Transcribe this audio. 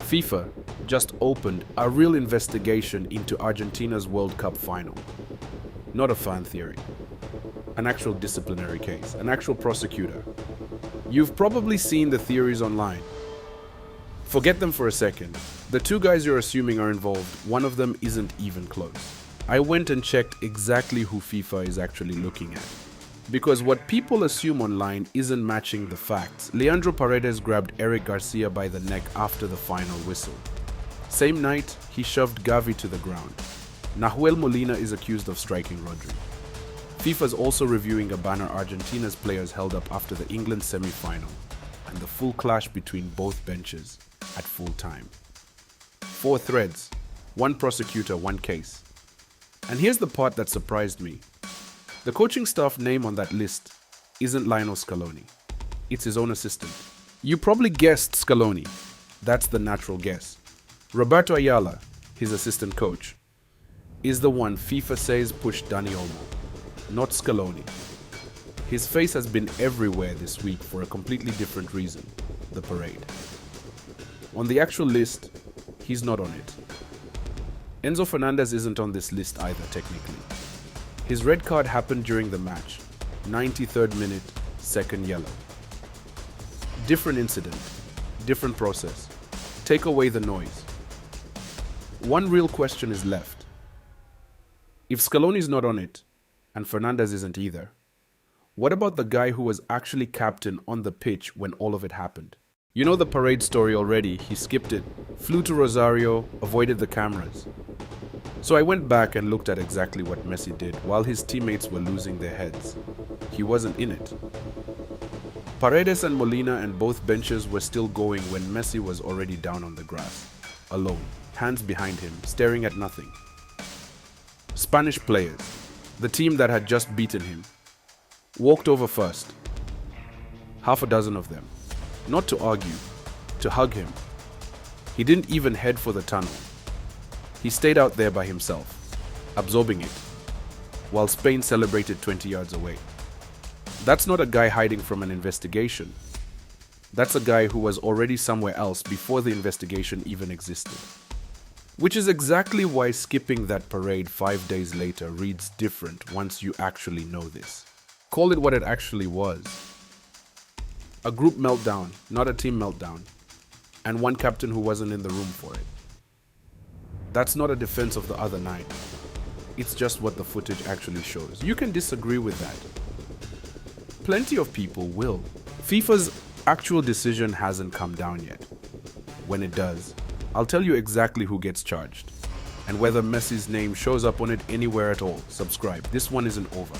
FIFA just opened a real investigation into Argentina's World Cup final. Not a fan theory. An actual disciplinary case. An actual prosecutor. You've probably seen the theories online. Forget them for a second. The two guys you're assuming are involved, one of them isn't even close. I went and checked exactly who FIFA is actually looking at. Because what people assume online isn't matching the facts. Leandro Paredes grabbed Eric Garcia by the neck after the final whistle. Same night, he shoved Gavi to the ground. Nahuel Molina is accused of striking Rodri. FIFA's also reviewing a banner Argentina's players held up after the England semi-final and the full clash between both benches at full time. 4 threads, 1 prosecutor, 1 case. And here's the part that surprised me. The coaching staff name on that list isn't Lionel Scaloni. It's his own assistant. You probably guessed Scaloni. That's the natural guess. Roberto Ayala, his assistant coach, is the one FIFA says pushed Dani Olmo, not Scaloni. His face has been everywhere this week for a completely different reason, the parade. On the actual list, he's not on it. Enzo Fernández isn't on this list either, technically. His red card happened during the match, 93rd minute, second yellow. Different incident, different process. Take away the noise. One real question is left. If Scaloni's not on it, and Fernández isn't either, what about the guy who was actually captain on the pitch when all of it happened? You know the parade story already. He skipped it, flew to Rosario, avoided the cameras. So I went back and looked at exactly what Messi did while his teammates were losing their heads. He wasn't in it. Paredes and Molina and both benches were still going when Messi was already down on the grass, alone, hands behind him, staring at nothing. Spanish players, the team that had just beaten him, walked over first. Half a dozen of them. Not to argue, to hug him. He didn't even head for the tunnel. He stayed out there by himself, absorbing it, while Spain celebrated 20 yards away. That's not a guy hiding from an investigation. That's a guy who was already somewhere else before the investigation even existed. Which is exactly why skipping that parade 5 days later reads different once you actually know this. Call it what it actually was. A group meltdown, not a team meltdown, and one captain who wasn't in the room for it. That's not a defense of the other 9. It's just what the footage actually shows. You can disagree with that. Plenty of people will. FIFA's actual decision hasn't come down yet. When it does, I'll tell you exactly who gets charged and whether Messi's name shows up on it anywhere at all. Subscribe. This one isn't over.